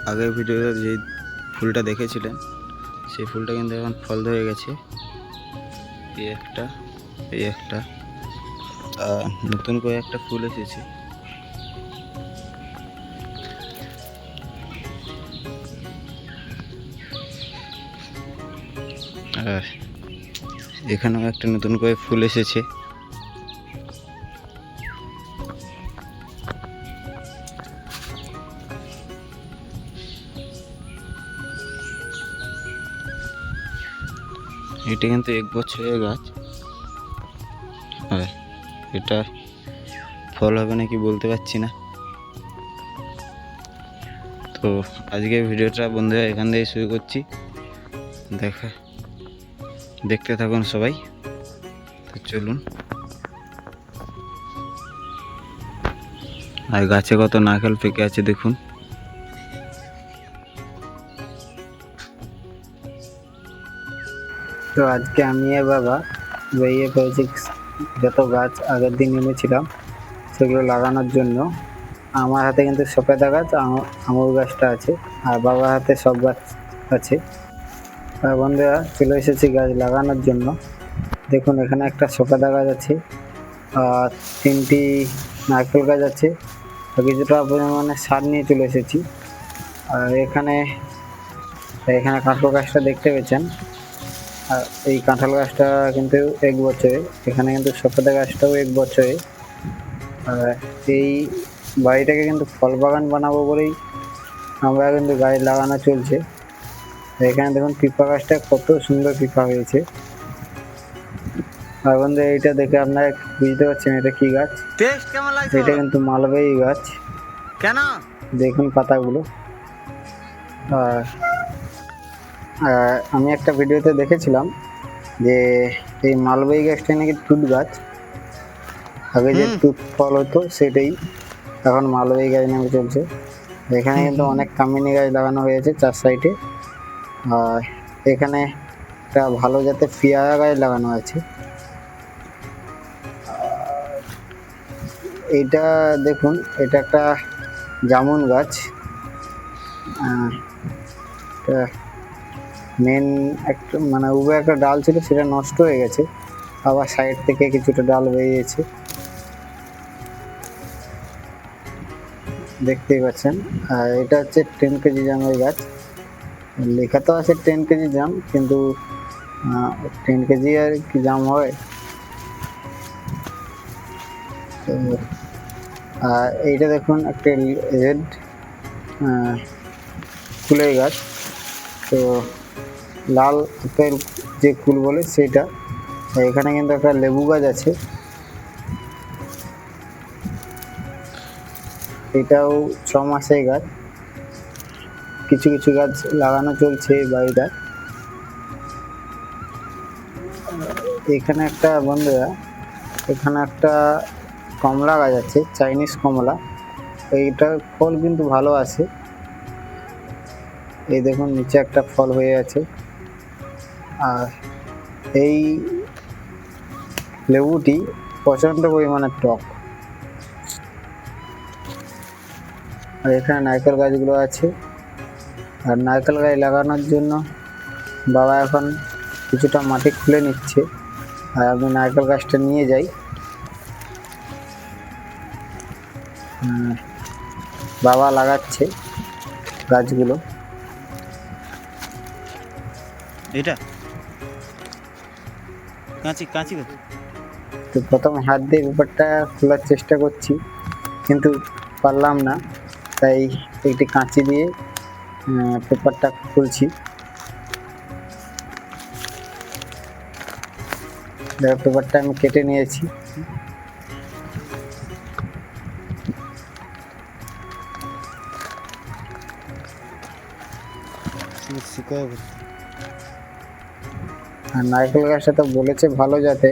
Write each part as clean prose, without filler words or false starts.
আগের ভিডিওতে যে ফুলটা দেখেছিলেন সেই ফুলটা কিন্তু এখন ফল ধরে গেছে। এই একটা নতুন করে একটা ফুল এসেছে। আর এখানেও একটা নতুন করে ফুল এসেছে। এটা কিন্তু 1 বছরের গাছ। আর এটা ফল হবে নাকি বলতে পারছি না। তো আজকের ভিডিওটা বন্ধুরা এখান থেকে শুরু করছি। দেখতে থাকুন সবাই। তো চলুন। আর গাছে কত নারকেল পেকে আছে দেখুন। তো আজকে আমি আর বাবা বেরিয়ে পড়েছি যত গাছ আগের দিন এনেছিলাম সেগুলো লাগানোর জন্য। আমার হাতে কিন্তু সপেদা গাছ, আঙুর গাছটা আছে, আর বাবার হাতে সব গাছ আছে। আর বন্ধুরা চলে এসেছি গাছ লাগানোর জন্য। দেখুন এখানে একটা সপেদা গাছ আছে, আর 3টি নারকেল গাছ আছে, আর কিছুটা পরিমাণে সার নিয়ে চলে এসেছি। আর এখানে কাঁঠাল গাছটা দেখতে পেয়েছেন। আর এই কাঁঠাল গাছটা কিন্তু 1 বছরে, এখানে কিন্তু সপেদা গাছটাও 1 বছরে। আর এই বাড়িটাকে কিন্তু ফল বাগান বানাবো বলেই আমরা কিন্তু গাছ লাগানো চলছে। এখানে দেখুন পিপা গাছটা কত সুন্দর পিপা হয়েছে। আর বন্ধু এইটা দেখে আপনারা বুঝতে পারছেন এটা কি গাছ? টেস্ট কেমন লাগছে? এটা কিন্তু মালবেরি গাছ। কেন? দেখুন পাতাগুলো। আর আমি একটা ভিডিওতে দেখেছিলাম যে এই মালবেরি গাছটা নাকি তুত গাছ। আগে যে তুত ফল হতো সেটাই এখন মালবেরি গাছ নামে চলছে। এখানে কিন্তু অনেক কামিনী গাছ লাগানো হয়েছে 4 সাইডে। আর এখানে একটা ভালো জাতের পেয়ারা গাছ লাগানো আছে। এইটা দেখুন, এটা একটা জামুন গাছ। মেন একটা মানে উপরে একটা ডাল ছিল, সেটা নষ্ট হয়ে গেছে, আবার সাইড থেকে কিছুটা ডাল বেরিয়েছে, দেখতেই পাচ্ছেন। আর এটা হচ্ছে 10 কেজি জামের গাছ। লেখা তো আছে 10 কেজি জাম, কিন্তু 10 কেজি আর কি জাম হয়? তো আর এইটা দেখুন একটা রেড ফুলের গাছ। তো লাল আপেল যে ফুল বলে সেটা। এখানে কিন্তু একটা লেবু গাছ আছে, এটাও 6 মাসের গাছ। কিছু কিছু গাছ লাগানো চলছে এই বাড়িটা। এখানে একটা বন্ধুরা, এখানে একটা কমলা গাছ আছে, চাইনিজ কমলা। এইটার ফল কিন্তু ভালো আছে। এই দেখুন নিচে একটা ফল হয়ে আছে। আর এই লেবুটি প্রচণ্ড পরিমাণে টক। আর এখানে নারকেল গাছগুলো আছে। আর নারকেল গাছ লাগানোর জন্য বাবা এখন কিছুটা মাটি খুলে নিচ্ছে, আর আমি নারকেল গাছটা নিয়ে যাই। বাবা লাগাচ্ছে গাছগুলো। এটা কাঁচি তো প্রথমে হাত দিয়ে পেপারটা খোলার চেষ্টা করছি, কিন্তু পারলাম না, তাই একটি কাঁচি দিয়ে পেপারটা খুলছি। পেপারটা আমি কেটে নিয়েছি। আর নারকেল গাছটা তো বলেছে ভালো জাতে,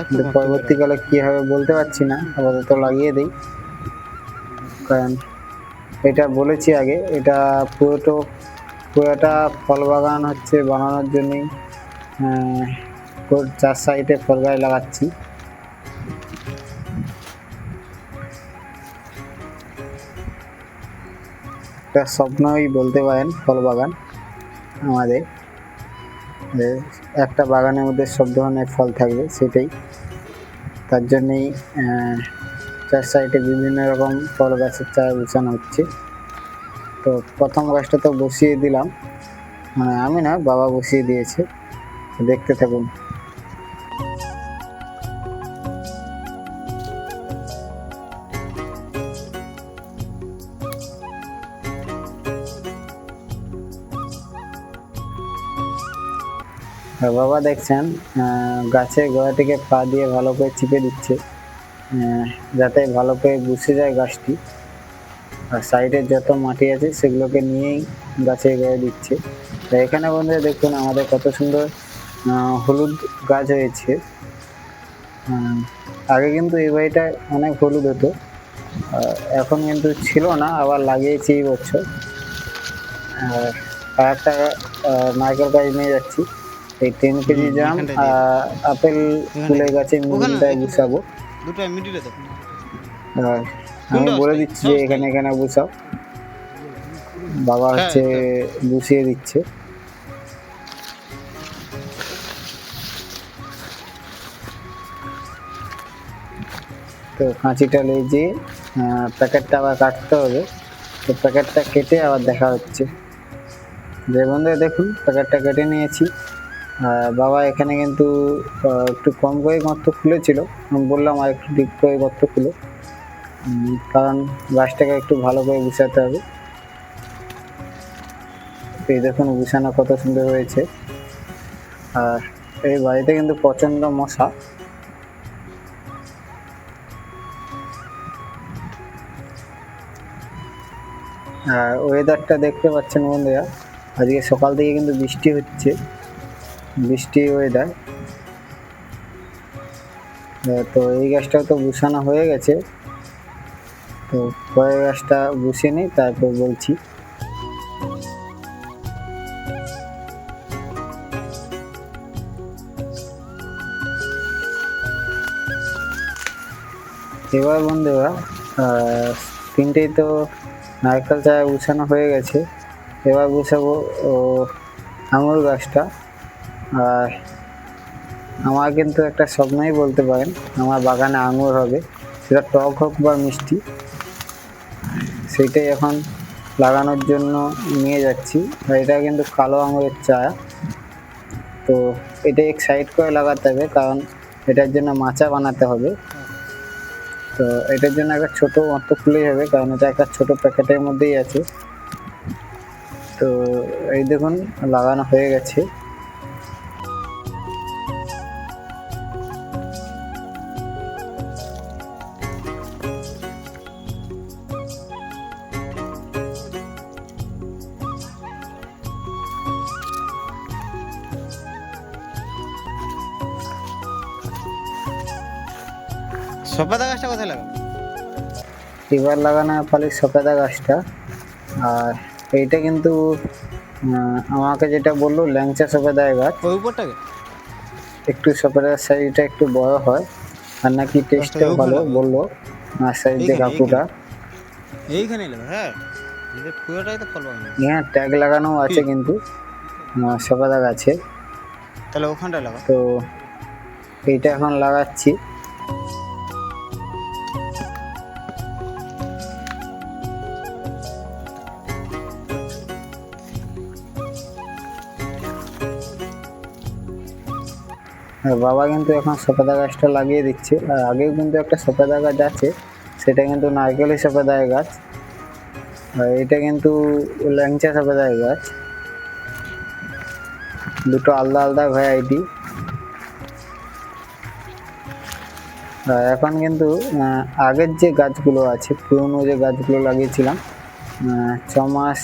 কিন্তু পরবর্তীকালে কী হবে বলতে পারছি না, আপাতত লাগিয়ে দিই। কারণ এটা বলেছি আগে, এটা পুরোটা ফল বাগান হচ্ছে বানানোর জন্যই 4 সাইডে ফল গাছ লাগাচ্ছি। একটা স্বপ্নই বলতে পারেন ফল বাগান আমাদের। যে একটা বাগানের মধ্যে সব ধরনের ফল থাকবে সেটাই, তার জন্যেই চার সাইডে বিভিন্ন রকম ফল গাছের চারা বসানো হচ্ছে। তো প্রথম গাছটা তো বসিয়ে দিলাম, মানে আমি না, বাবা বসিয়ে দিয়েছে। দেখতে থাকুন। আর বাবা দেখছেন গাছের গোড়াটিকে পা দিয়ে ভালো করে চিপে দিচ্ছে, যাতে ভালো করে বসে যায় গাছটি। আর সাইডের যত মাটি আছে সেগুলোকে নিয়েই গাছের গোড়ায় দিচ্ছে। তো এখানে বন্ধুরা দেখুন আমাদের কত সুন্দর হলুদ গাছ হয়েছে। আগে কিন্তু এই বাড়িটা অনেক হলুদ হতো, এখন কিন্তু ছিল না, আবার লাগিয়েছি এই বছর। আর একটা নারকেল গাছ নিয়ে যাচ্ছি, এই 10 কেজি জাম আপেল ফুলের গাছে মিডিলটায় বসাবো। আর আমি বলে দিচ্ছি যে এখানে এখানে বসাও, বাবা হচ্ছে বসিয়ে দিচ্ছে। তো কাঁচিটা নিয়ে যেয়ে প্যাকেটটা আবার কাটতে হবে। তো প্যাকেটটা কেটে আবার দেখা হচ্ছে। যে বন্ধুরা দেখুন প্যাকেটটা কেটে নিয়েছি। বাবা এখানে কিন্তু একটু কম করে গর্ত খুলেছিল, আমি বললাম আর একটু ডিপ করে গর্ত খুলে, কারণ গাছটাকে একটু ভালো করে গুছাতে হবে। এই দেখুন গুছানো কত সুন্দর হয়েছে। আর এই বাড়িতে কিন্তু প্রচণ্ড মশা। আর ওয়েদারটা দেখতে পাচ্ছেন বন্ধুরা, আজকে সকাল থেকে কিন্তু বৃষ্টি হচ্ছে, বৃষ্টি ওয়েদার। তো এই গাছটাও তো বসানো হয়ে গেছে, তো পরের গাছটা বসিয়ে নিই তারপর বলছি। এবার বন্ধুরা তিনটেই তো নারকেল চারা বসানো হয়ে গেছে, এবার বসাবো আঙুর গাছটা। আর আমার কিন্তু একটা স্বপ্নই বলতে পারেন, আমার বাগানে আঙুর হবে, সেটা টক হোক বা মিষ্টি, সেইটাই এখন লাগানোর জন্য নিয়ে যাচ্ছি। আর এটা কিন্তু কালো আঙুরের চারা, তো এটা এক সাইড করে লাগাতে হবে, কারণ এটার জন্য মাচা বানাতে হবে। তো এটার জন্য একটা ছোটো মতো খুলেই হবে, কারণ এটা একটা ছোটো প্যাকেটের মধ্যেই আছে। তো এই দেখুন লাগানো হয়ে গেছে। সপাদা গাছটা কোথায় লাগাবো? এবার লাগানো পালি সপেদা গাছটা। আর এইটা কিন্তু আমাকে যেটা বললো ল্যাংচা সপেদার গাছ, ওই উপরটাকে একটু সপেদার সাইজটা একটু বড় হয়, আর নাকি টেস্টটাও ভালো বললো নার্সারির যে কাকুটা। এইখানে হ্যাঁ, পুরোটাই তো ফল বাগান। হ্যাঁ, ট্যাগ লাগানো আছে কিন্তু সপেদা গাছে। তাহলে ওখানটায় লাগা। তো এইটা এখন লাগাচ্ছি। বাবা কিন্তু এখন সপেদা গাছটা লাগিয়ে দিচ্ছে। আর আগেও কিন্তু একটা সপেদা গাছ আছে, সেটা কিন্তু নারকেলের সপেদার গাছ, আর এটা কিন্তু ল্যাংচা সপেদার গাছ, দুটো আলাদা আলাদা ভ্যারাইটি। এখন কিন্তু আগের যে গাছগুলো আছে, পুরনো যে গাছগুলো লাগিয়েছিলাম 6 মাস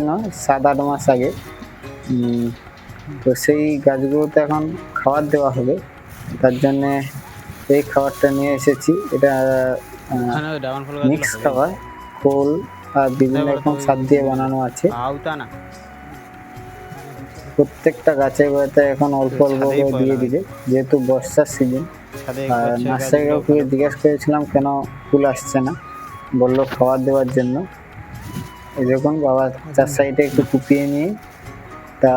নয় 7-8 মাস আগে, তো সেই গাছগুলোতে এখন খাবার দেওয়া হবে, তার জন্যে এই খাবারটা নিয়ে এসেছি। এটা মিক্স খাবার, খোল আর বিভিন্ন রকম স্বাদ দিয়ে বানানো আছে। প্রত্যেকটা গাছে গোড়াতে এখন অল্প অল্প করে দিয়ে দিবে, যেহেতু বর্ষার সিজন। আর নার্সারি কাকুকে জিজ্ঞেস করেছিলাম কেন ফুল আসছে না, বললো খাবার দেওয়ার জন্য। এই দেখুন বাবা চার সাইডে একটু কুপিয়ে নিয়ে তা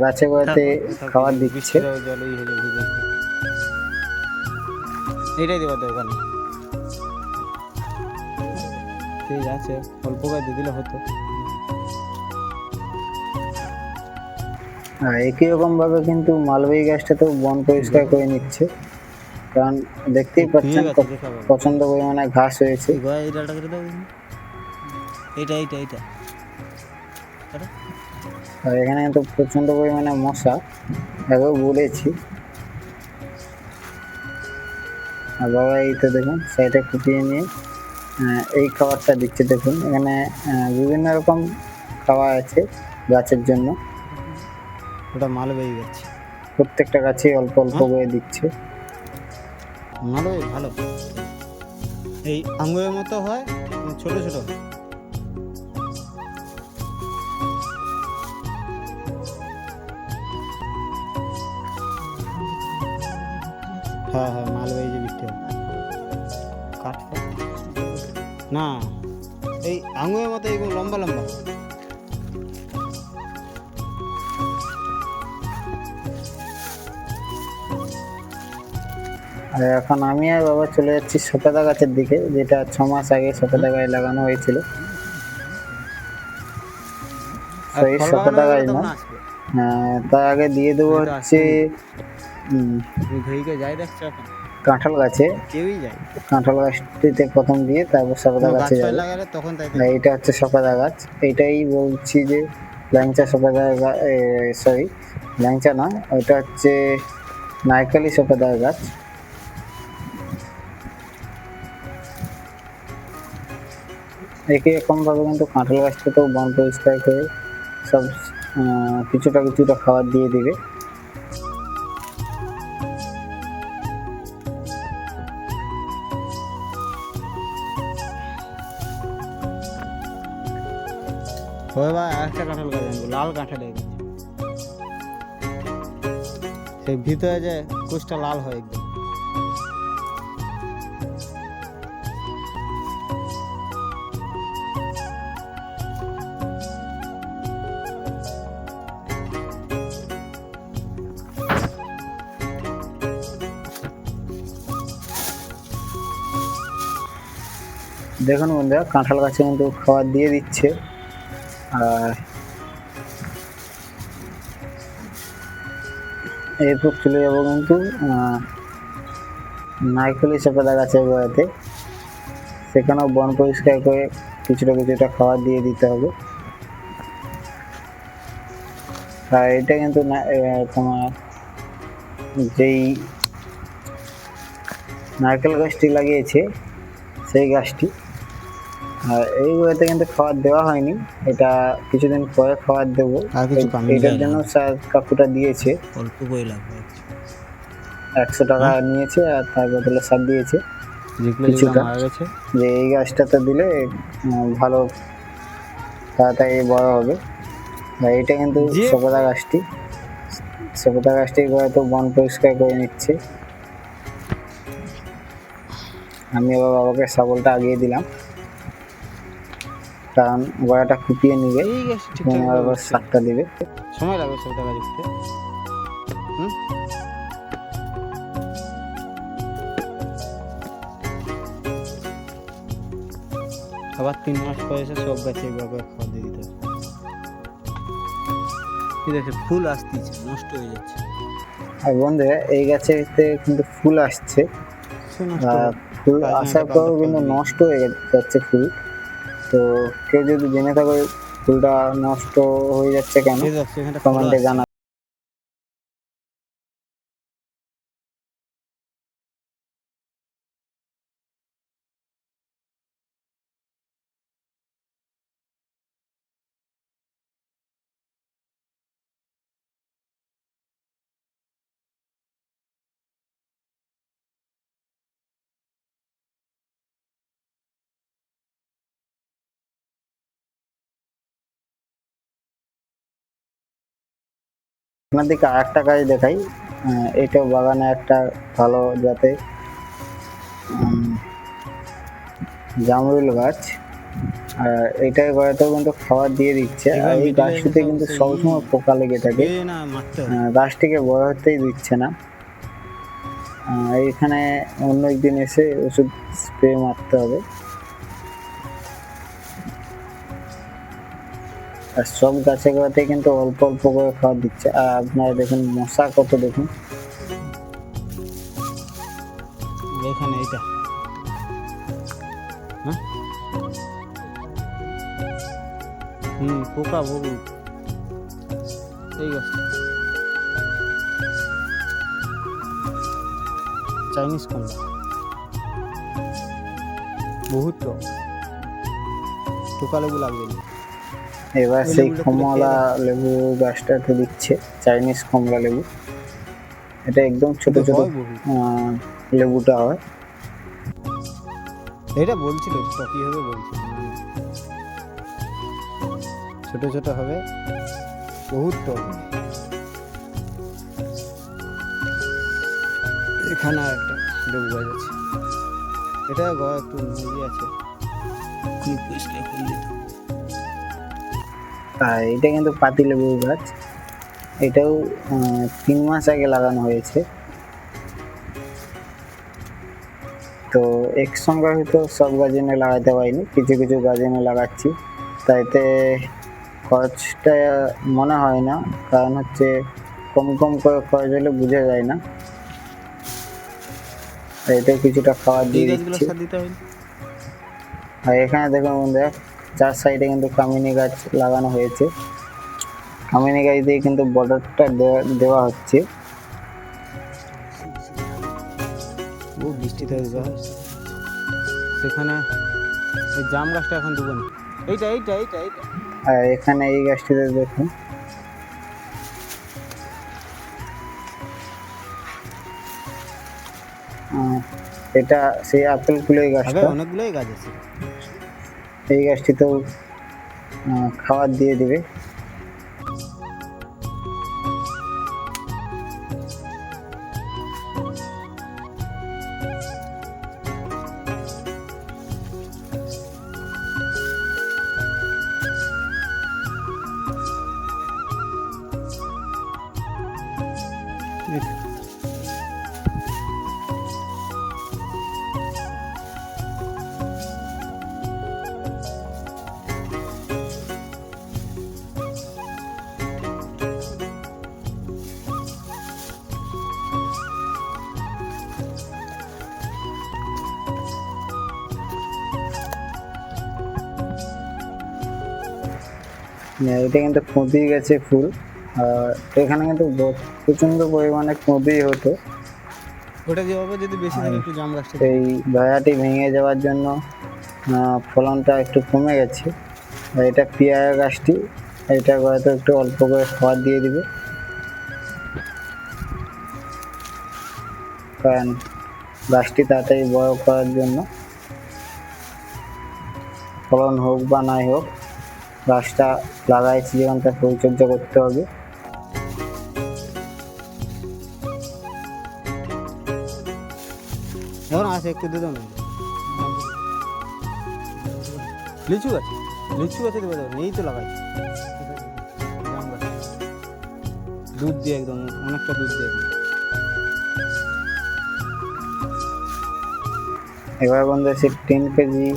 গাছে গোড়াতে খাবার দিচ্ছে। জলই হলে ভিজে এটাই দেওয়ার দরকার নেই, ঠিক আছে অল্প করে দিয়ে দিলে হতো। আর একই রকম ভাবে কিন্তু মালবেরি গাছটাতেও বন পরিষ্কার করে নিচ্ছে, কারণ দেখতেই পাচ্ছেন ঠিক আছে, দেখাবো। প্রচন্ড পরিমাণে ঘাস হয়েছে। এই গয়া এই ডালটা কেটে দাও দেখি। এইটা এইটা এইটা আরে, আর এখানে কিন্তু প্রচন্ড পরিমাণে মশা, আগেও বলেছি। আর বাবা এই তো দেখুন সাইডে কুপিয়ে নিয়ে এই খাবারটা দিচ্ছে। দেখুন এখানে বিভিন্ন রকম খাবার আছে গাছের জন্য, ওটা মালবেরি গাছ। প্রত্যেকটা গাছে অল্প অল্প করে দিচ্ছে। মালবেরি ভালো, এই আঙুরের মতো হয়, ছোট ছোট। হ্যাঁ হ্যাঁ মালবেরি যে বিক্রি হয় কাঠ না, এই আঙুরের মতো এরকম লম্বা লম্বা। আর এখন আমি আর বাবা চলে যাচ্ছি সপেদা গাছের দিকে, যেটা 6 মাস আগে সপেদা গায়ে লাগানো হয়েছিল। আর সেই ফল সপেদা বাগানো গাছ হলে না, তখন আসবে। তার আগে দিয়ে দেবো আমি তো হচ্ছে তুমি ঘড়িকে যাই দেখছো এখন, কাঁঠাল গাছে। কেউই যায়। কাঁঠাল গাছটিতে প্রথম দিয়ে তারপর সপেদা কোনো গাছ গাছে ফাছ যাবে। লাগালে তখন তাই আর এইটা হচ্ছে সপেদা গাছ। এইটাই বলছি যে ল্যাংচা সপেদা, সরি ল্যাংচা না, ওইটা হচ্ছে নারকেলি সপেদার গাছ। একই রকম ভাবে কিন্তু কাঁঠাল গাছটাতেও বন পরিষ্কার করে সব কিছুটা কিছুটা খাবার দিয়ে দিবে। হয় বা একটা কাঁঠাল গাছ আনবো, লাল কাঁঠালের গাছ, সেই ভিতরে যে কুচটা লাল হয় একদম। দেখুন বন্ধুরা কাঁঠাল গাছে কিন্তু খাবার দিয়ে দিচ্ছে। আর এরপর চলে যাবো কিন্তু নারকেলি সপেদা গাছের গোড়াতে, সেখানেও বন পরিষ্কার করে কিছুটা কিছুটা খাবার দিয়ে দিতে হবে। আর এটা কিন্তু তোমার যেই নারকেল গাছটি লাগিয়েছে সেই গাছটি, আর এই গোড়াতে কিন্তু খাবার দেওয়া হয়নি, এটা কিছুদিন পরে খাবার দেবো। আর কিছু কামড়ে এটার যায় জন্য না। স্যার কাকুটা দিয়েছে, অল্প করে লাগবে, 100 টাকা নিয়েছে আর তার বদলে সার দিয়েছে যেগুলো কিছুটা। মারা গেছে। যে এই গাছটাতে দিলে ভালো তাড়াতাড়ি বড় হবে। আর এটা কিন্তু যে- সপেদা গাছটি, সপেদা গাছটি হয়তো বন পরিষ্কার করে নিচ্ছে। আমি আবার বাবাকে শাবলটা আগিয়ে দিলাম, কারণ গোড়াটা কুপিয়ে নিবে, এই গাছ এবং ঠিকঠাক আবার সারটা দিবে। সময় লাগবে সব টাকা দিতে। হুম, আবার 3 মাস পরে এসে সব গাছে এইভাবে খাওয়া দিয়ে দিতে হবে। এই দেখে ফুল আসতেছে, নষ্ট হয়ে যাচ্ছে। আর বন্ধুরা এই গাছেতে কিন্তু ফুল আসছে, সে নষ্ট আর হোক। ফুল তার জন্য আসার একটা পরও পাল্টা কিন্তু ফল দিবি। নষ্ট হয়ে যাচ্ছে ফুল। তো কেউ যদি জেনে থাকে ফুলটা নষ্ট হয়ে যাচ্ছে কেন, এই দেখ, সেখানটা ফল কমেন্টে আসছে। জানা। আপনার দিকে আর একটা গাছ দেখাই, এটাও বাগানে একটা ভালো যাতে জামরুল গাছ। আর এটাই হয়তো কিন্তু খাবার দিয়ে দিচ্ছে। আর এবার এই মিডিলে এসে গাছটিতে সব কিন্তু সেই সবসময় পোকা লেগে থাকে। স্প্রে না মারতে হবে। গাছটিকে বড় হতেই দিচ্ছে না। এইখানে অন্য একদিন এসে ওষুধ স্প্রে মারতে হবে। আর সব গাছে গোড়াতে কিন্তু অল্প অল্প করে খাবার দিচ্ছে। আর আপনারা দেখুন মশা কত, দেখুন। এখানে এইটা, হ্যাঁ পোকা বহুত এই গাছটা চাইনিজ কমলা বহুত টক, টোকা লেবু লাগবে না। এবার ওই সেই লেবুটা তুলে কমলা খেয়ে লেবু গাছটাতে দিচ্ছে চাইনিজ কমলা লেবু। এটা একদম ছোট কিন্তু ছোট হয় বহুত। লেবুটা হয়। এটা বলছিল টকি হবে বলছিল, ছোট ছোট হবে বহুত টক হবে। এখানে একটা লেবু গাছ আছে, এটা একটু আছে, খুব পরিষ্কার করে দিত। আর এটা কিন্তু পাতি লেবুর গাছ। এটাও 3 মাস আগে লাগানো হয়েছে। তো একসঙ্গে হয়তো সব গাছ এনে লাগাতে পারিনি, কিছু কিছু গাছ এনে লাগাচ্ছি। তাইতে খরচটা মনে হয় না, কারণ হচ্ছে কম কম করে খরচ হলে বোঝা যায় না। এতেও কিছুটা খাবার এই দিয়ে গাছগুলো দিচ্ছি। সার দিতে হয় না? আর এখানে দেখুন বন্ধুরা, 4 সাইডে কিন্তু কামিনী গাছ লাগানো হয়েছে। কামিনী গাছ দিয়ে কিন্তু বর্ডারটা দেওয়া হচ্ছে। ও বৃষ্টিতে সেখানে ওই জাম গাছটা এখন দেবো না, এইটা এইটা এইটা এইটা আর এখানে এই গাছটিতে দেখুন, এটা সেই আপেল ফুলের আগে গাছটা। অনেকগুলোই গাছ আছে। এই গাছটিতেও খাবার দিয়ে দিবে। এটা কিন্তু কুঁদি গেছে ফুল। আর এখানে কিন্তু প্রচন্ড পরিমাণে কুঁদি হতো। ওটা দিয়ে হবে যদি বেশি থাকে একটু জাম গাছটা এই ভয়াটি ভেঙে যাওয়ার জন্য ফলনটা একটু কমে গেছে। আর এটা পেয়ারা গাছটি, এটা হয়তো একটু অল্প করে খাবার দিয়ে দিবে, কারণ গাছটি তাড়াতাড়ি বড় করার জন্য। ফলন হোক বা নাই হোক, গাছটা লাগাইছি যখন তার পরিচর্যা করতে হবে। এখন আছে একটু দিয়ে দাও না। লিচু গাছ, লিচু গাছে দেবে দেবেন, এই তো লাগাইছি জাম গাছ, দুধ দিয়ে একদম অনেকটা দুধ দিয়ে একদম। এবার বন্ধু আছে 10 কেজি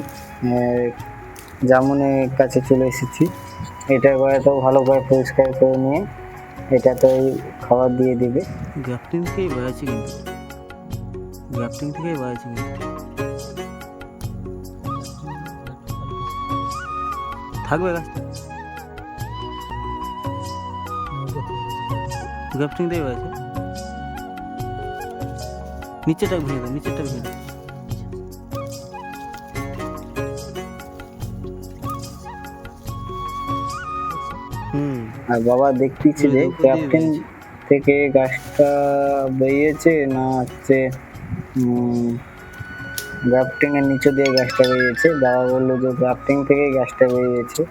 জামুনের কাছে চলে এসেছি। এটা হয়তো ভালো করে পরিষ্কার করে নিয়ে এটাতেই খাবার দিয়ে দিবে। গ্রাফটিং থেকেই বাড়াইছি কিন্তু, গ্রাফটিং থেকেই বাড়াইছি কিন্তু, থাকবে গাছটা গ্রাফটিং থেকেই বাড়াইছে। নিচেটা ভেঙে দাও, নিচেরটা ভেঙে দাও। আর বাবা দেখতেছি যে ক্যাপ্টেন থেকে গাছটা বেরিয়েছে না হচ্ছে গ্রাফটিং এর নিচে দিয়ে গাছটা বেরিয়েছে। বাবা বললো যে গ্রাফটিং থেকেই গাছটা বেরিয়েছে।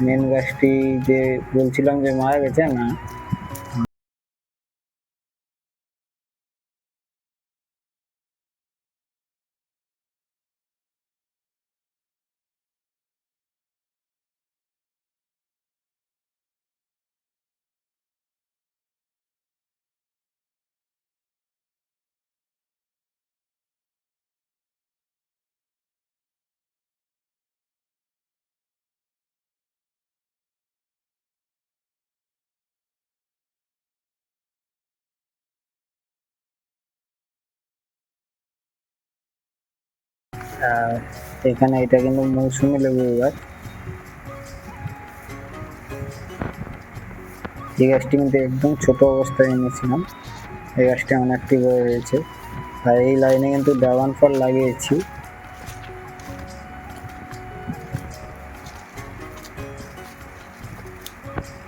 মেন গাছটি যে বলছিলাম যে মারা গেছে না, আর এখানে এটা কিন্তু মৌসুমী লেবু গাছ। এই গাছটি কিন্তু একদম ছোট অবস্থায় এনেছিলাম, এই গাছটি অনেকটি বড় হয়েছে। আর এই লাইনে কিন্তু ড্রাগন ফল লাগিয়েছি।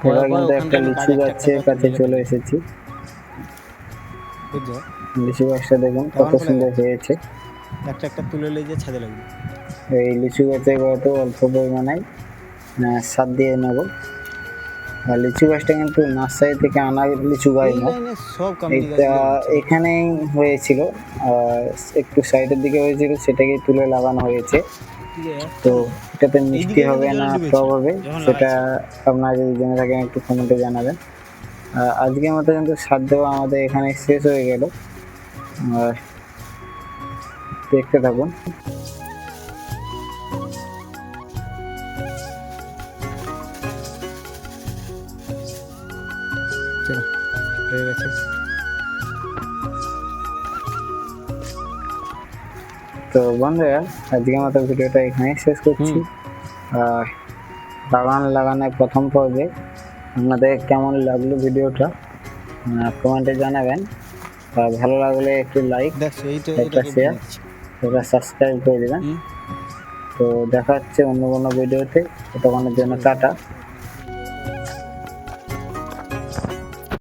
এবার কিন্তু একটা লিচু গাছের কাছে চলে এসেছি। বুঝছো, লিচু গাছটা দেখুন কত সুন্দর হয়েছে। একটা একটা তুলে নিয়ে যে ছাদে লাগবে। এই লিচু গাছে হয়তো অল্প পরিমাণে সার দিয়ে নেব। আর লিচু গাছটা কিন্তু নার্সারি থেকে আনা লিচু গাছ এই না, লাইনে সব কামিনী এটা গাছগুলো হচ্ছে। এখানেই হয়েছিল, একটু সাইডের দিকে হয়েছিল, সেটাকে তুলে লাগানো হয়েছে। ঠিক আছে, তো এটাতে মিষ্টি এইদিকে হবে কিন্তু না জল ডুবেছে টক হবে যখন সেটা লাগাইছি। আপনারা যদি জেনে থাকেন একটু কমেন্টে জানাবেন। আজকের মতো কিন্তু সার দেওয়া আমাদের এখানে শেষ হয়ে গেল। আর দেখতে থাকুন। চলো, হয়ে গেছে। তো বন্ধুরা, আজকের মতো ভিডিওটা এখানেই শেষ করছি। আর বাগান লাগানোর প্রথম পর্বে আপনাদের কেমন লাগলো ভিডিওটা কমেন্টে জানাবেন। আর ভালো লাগলে একটু লাইক, দেখছো এইটা একটা এটাকে শেয়ার, একটা সাবস্ক্রাইব করে দেবেন। তো দেখা হচ্ছে অন্য কোনো ভিডিওতে, ততক্ষণের জন্য টাটা।